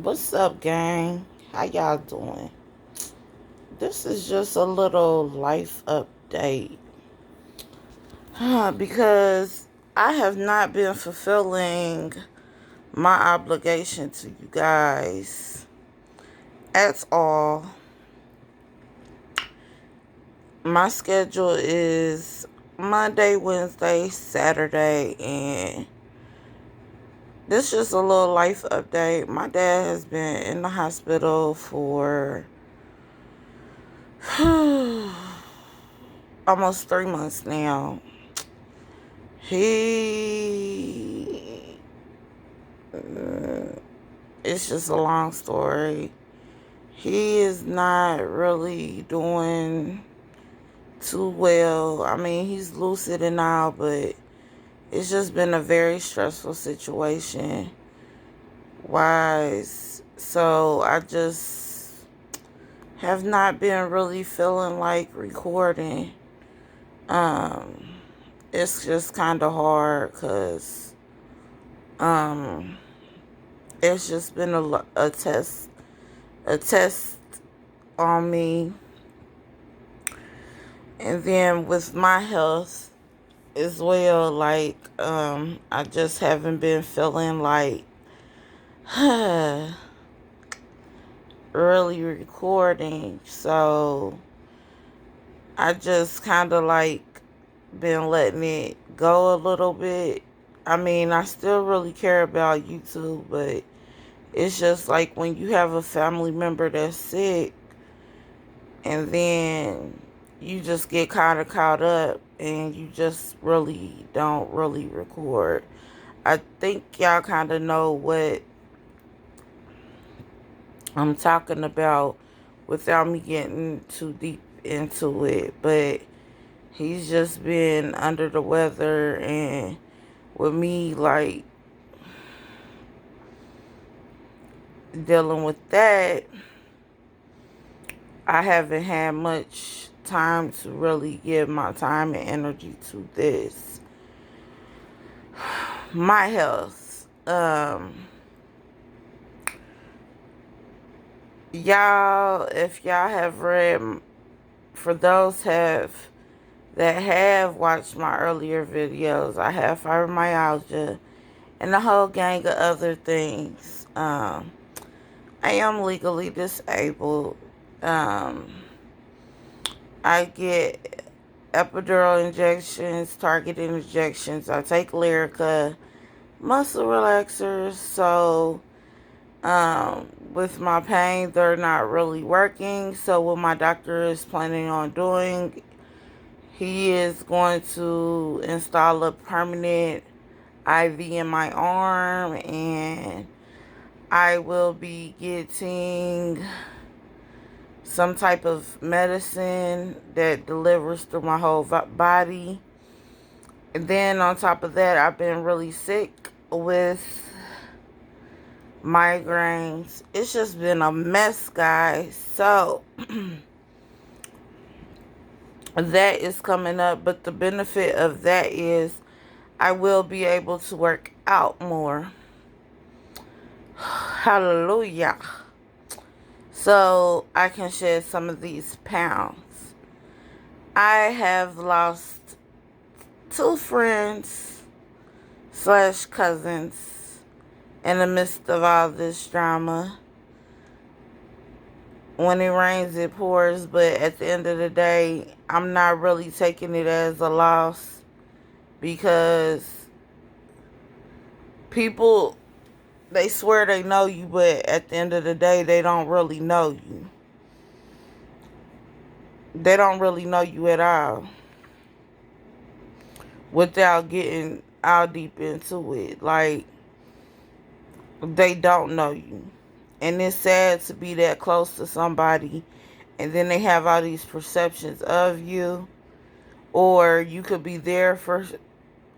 What's up, gang? How y'all doing? This is just a little life update. Because I have not been fulfilling my obligation to you guys at all. My schedule is Monday, Wednesday, Saturday, and this is just a little life update. My dad has been in the hospital for almost 3 months now. He, it's just a long story. He is not really doing too well. I mean, he's lucid and all, but it's just been a very stressful situation wise. So I just have not been really feeling like recording. It's just kind of hard because it's just been a test on me. And then with my health as well, like, I just haven't been feeling like really recording. So I just kind of like been letting it go a little bit. I mean, I still really care about YouTube, but it's just like when you have a family member that's sick and then you just get kind of caught up and you just really don't really record. I think y'all kind of know what I'm talking about without me getting too deep into it, but he's just been under the weather, and with me like dealing with that, I haven't had much time to really give my time and energy to this. My health. Y'all, if y'all have read, for those that have watched my earlier videos, I have fibromyalgia and a whole gang of other things. I am legally disabled. I get epidural injections, targeted injections. I take Lyrica, muscle relaxers. So, with my pain, they're not really working. So, what my doctor is planning on doing, he is going to install a permanent IV in my arm, and I will be getting some type of medicine that delivers through my whole body. And then on top of that, I've been really sick with migraines. It's just been a mess, guys. So that is coming up, but the benefit of that is I will be able to work out more. Hallelujah. So I can shed some of these pounds. I have lost 2 friends / cousins in the midst of all this drama. When it rains, it pours, but at the end of the day, I'm not really taking it as a loss, because people, they swear they know you, but at the end of the day, they don't really know you. They don't really know you at all without getting all deep into it. Like, they don't know you. And it's sad to be that close to somebody and then they have all these perceptions of you. Or you could be there for,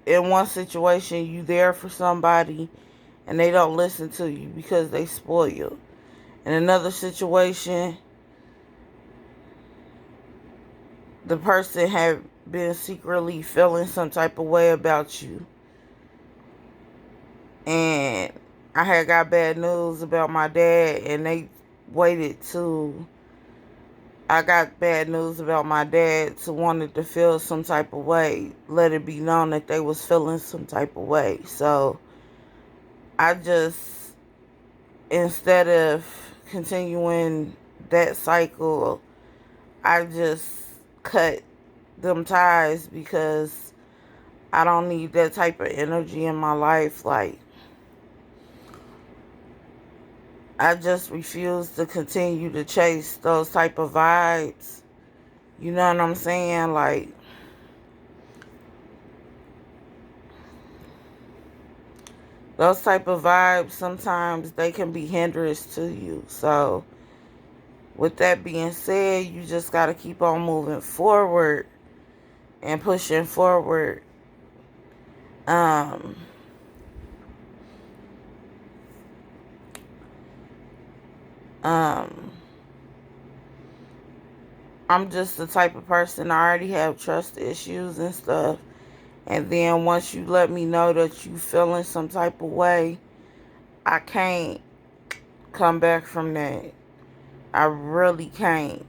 in one situation, you there for somebody and they don't listen to you because they spoil you. In another situation, the person had been secretly feeling some type of way about you. And I had got bad news about my dad, and they waited to. I got bad news about my dad to wanted to feel some type of way, let it be known that they was feeling some type of way. So I just, instead of continuing that cycle, I just cut them ties because I don't need that type of energy in my life. Like, I just refuse to continue to chase those type of vibes. You know what I'm saying? Like, those type of vibes, sometimes they can be hindrance to you. So, with that being said, you just got to keep on moving forward and pushing forward. Um, um, I'm just the type of person, I already have trust issues and stuff. And then once you let me know that you feeling some type of way, I can't come back from that. I really can't.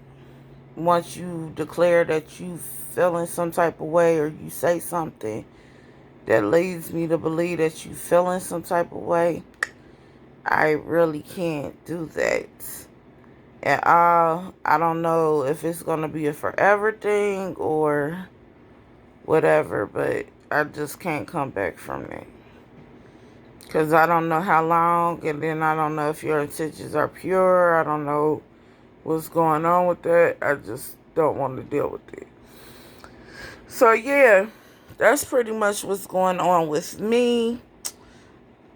Once you declare that you feeling some type of way, or you say something that leads me to believe that you feeling some type of way, I really can't do that at all. I don't know if it's going to be a forever thing or whatever, but I just can't come back from that. Because I don't know how long, and then I don't know if your intentions are pure. I don't know what's going on with that. I just don't want to deal with it. So, yeah, that's pretty much what's going on with me.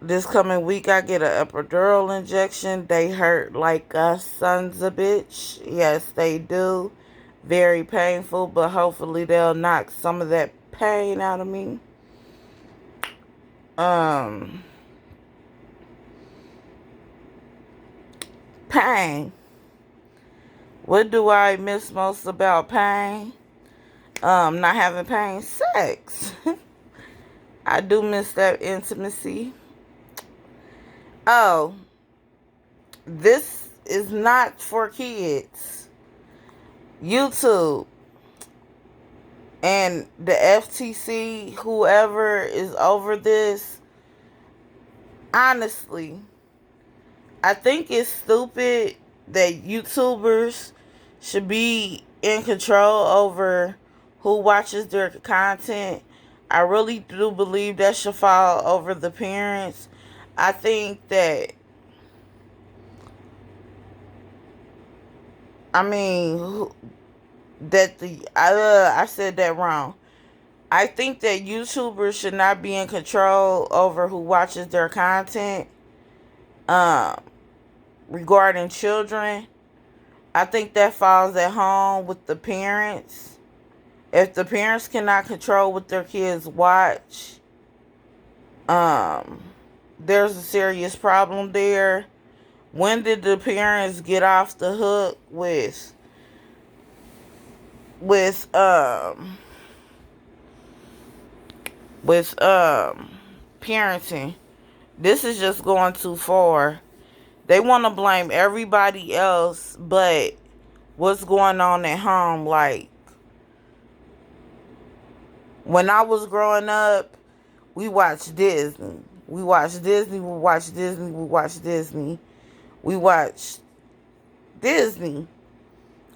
This coming week, I get an epidural injection. They hurt like a sons of bitch. Yes, they do. Very painful, but hopefully they'll knock some of that pain out of me. Pain. What do I miss most about pain? Not having pain. Sex. I do miss that intimacy. Oh, this is not for kids. YouTube and the FTC, whoever is over this, honestly, I think it's stupid that YouTubers should be in control over who watches their content. I really do believe that should fall over the parents. I think that, I mean, that I said that wrong. I think that YouTubers should not be in control over who watches their content. Um, Regarding children, I think that falls at home with the parents. If the parents cannot control what their kids watch, um, there's a serious problem there. When did the parents get off the hook with um with parenting? This is just going too far. They want to blame everybody else but what's going on at home. Like, when I was growing up, we watched Disney. We watched Disney. We watched Disney. We watched Disney. We watched Disney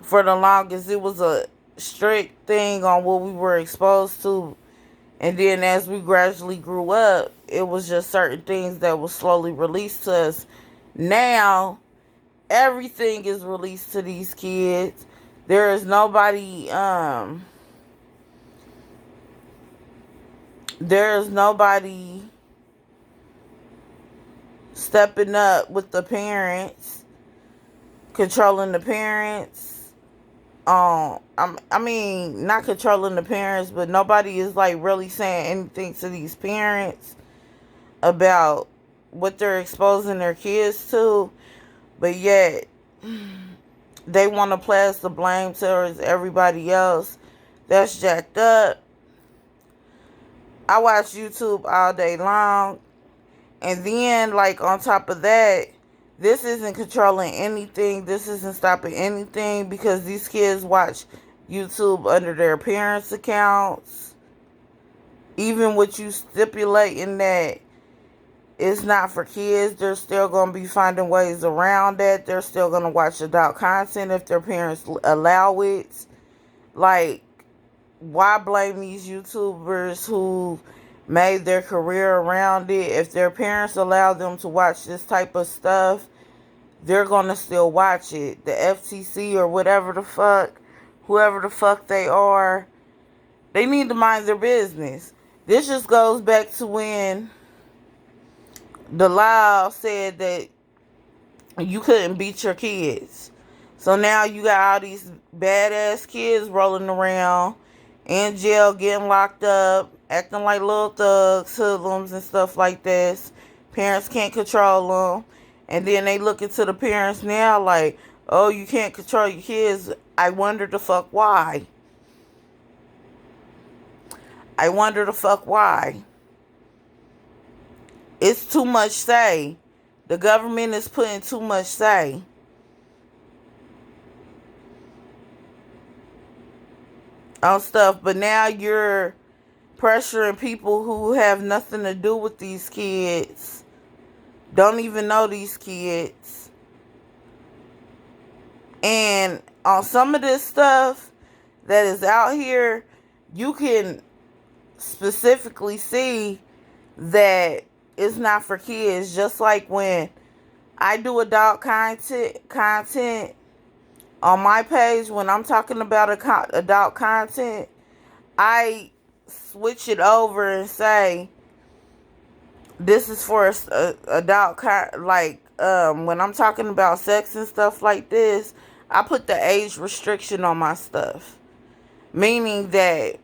for the longest. It was a strict thing on what we were exposed to. And then as we gradually grew up, it was just certain things that were slowly released to us. Now, everything is released to these kids. There is nobody stepping up with the parents, controlling the parents. I mean, not controlling the parents, but nobody is like really saying anything to these parents about what they're exposing their kids to. But yet, they want to place the blame towards everybody else. That's jacked up. I watch YouTube all day long, And then, like, on top of that, this isn't controlling anything. This isn't stopping anything because these kids watch YouTube under their parents' accounts. Even with you stipulating that it's not for kids, they're still going to be finding ways around that. They're still going to watch adult content if their parents allow it. Like, why blame these YouTubers who made their career around it? If their parents allow them to watch this type of stuff, they're going to still watch it. The FTC or whatever the fuck, whoever the fuck they are, they need to mind their business. This just goes back to when the law said that you couldn't beat your kids. So now you got all these badass kids rolling around in jail, getting locked up, acting like little thugs, hoodlums, and stuff like this. Parents can't control them. And then they look into the parents now like, oh, you can't control your kids. I wonder the fuck why. I wonder the fuck why. It's too much say. The government is putting too much say. On stuff. But now you're pressuring people who have nothing to do with these kids. Don't even know these kids. And on some of this stuff that is out here, you can specifically see that it's not for kids. Just like when I do adult content on my page, when I'm talking about adult content, I switch it over and say this is for adult when I'm talking about sex and stuff like this, I put the age restriction on my stuff, meaning that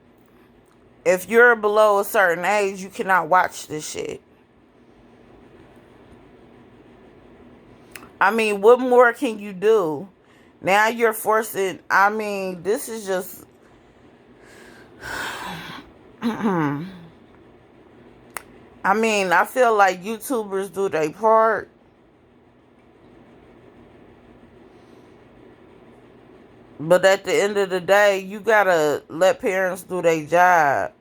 if you're below a certain age, you cannot watch this shit. I mean, what more can you do? Now you're forcing, I mean, this is just I mean, I feel like YouTubers do their part. But at the end of the day, you gotta let parents do their job.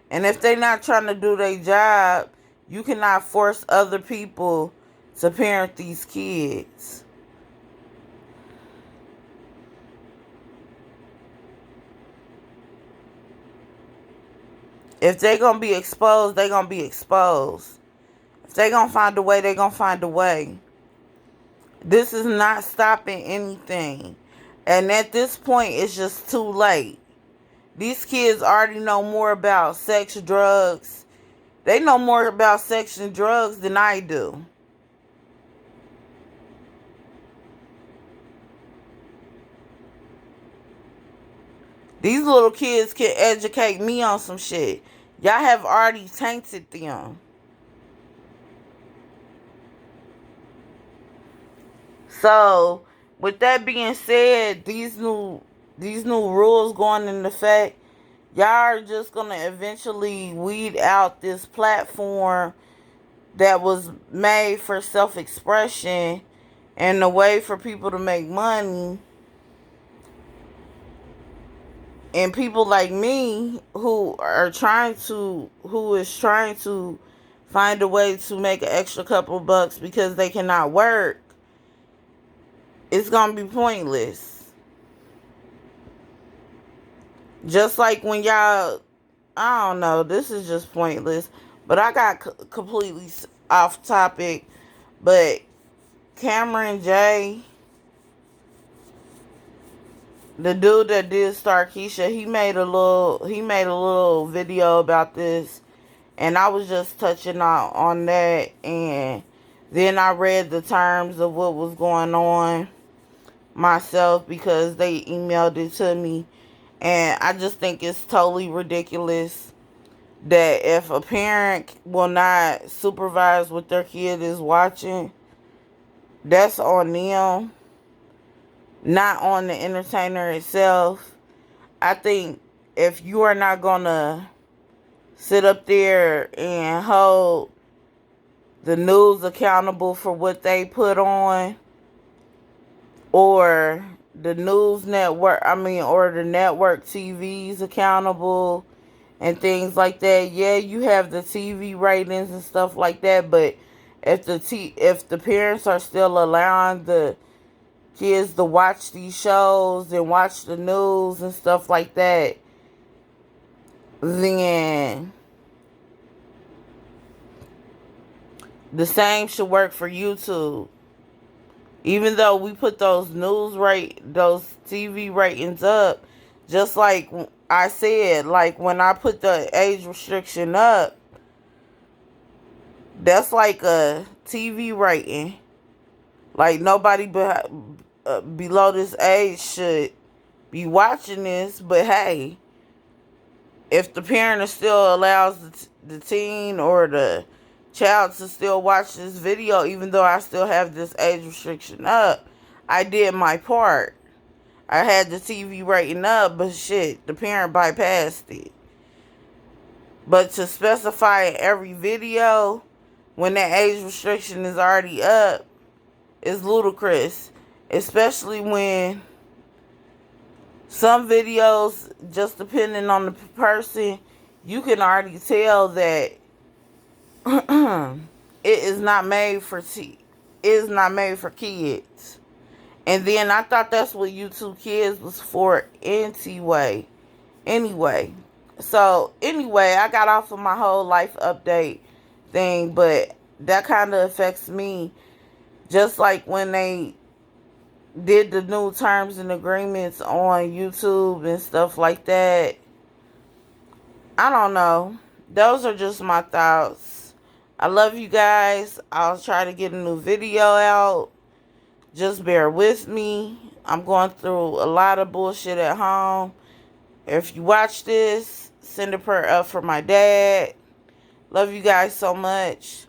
And if they're not trying to do their job, you cannot force other people to parent these kids. If they're going to be exposed, they're going to be exposed. If they're going to find a way, they're going to find a way. This is not stopping anything. And at this point, it's just too late. These kids already know more about sex, drugs. They know more about sex and drugs than I do. These little kids can educate me on some shit. Y'all have already tainted them. So, with that being said, these new rules going into effect, y'all are just gonna eventually weed out this platform that was made for self-expression and a way for people to make money. And people like me who is trying to find a way to make an extra couple bucks because they cannot work, it's going to be pointless. Just like when y'all, I don't know, this is just pointless. But I got completely off topic. But Cameron J, the dude that did Starkeisha, he made a little video about this, and I was just touching on that, and then I read the terms of what was going on myself because they emailed it to me, and I just think it's totally ridiculous that if a parent will not supervise what their kid is watching, that's on them, not on the entertainer itself. I think if you are not gonna sit up there and hold the news accountable for what they put on, or the news network, or the network TVs accountable and things like that. Yeah, you have the TV ratings and stuff like that, but if the parents are still allowing the kids to watch these shows and watch the news and stuff like that, then the same should work for YouTube. Even though we put those TV ratings up, just like I said, like when I put the age restriction up, that's like a TV rating. Like nobody below this age should be watching this, but hey, if the parent still allows the teen or the child to still watch this video, even though I still have this age restriction up, I did my part. I had the TV rating up, but shit, the parent bypassed it. But to specify in every video when that age restriction is already up is ludicrous. Especially when some videos, just depending on the person, you can already tell that it is not made for kids. And then I thought that's what YouTube Kids was for anyway. So anyway, I got off of my whole life update thing, but that kind of affects me. Just like when they did the new terms and agreements on YouTube and stuff like that. I don't know. Those are just my thoughts. I love you guys. I'll try to get a new video out. Just bear with me. I'm going through a lot of bullshit at home. If you watch this, send a prayer up for my dad. Love you guys so much.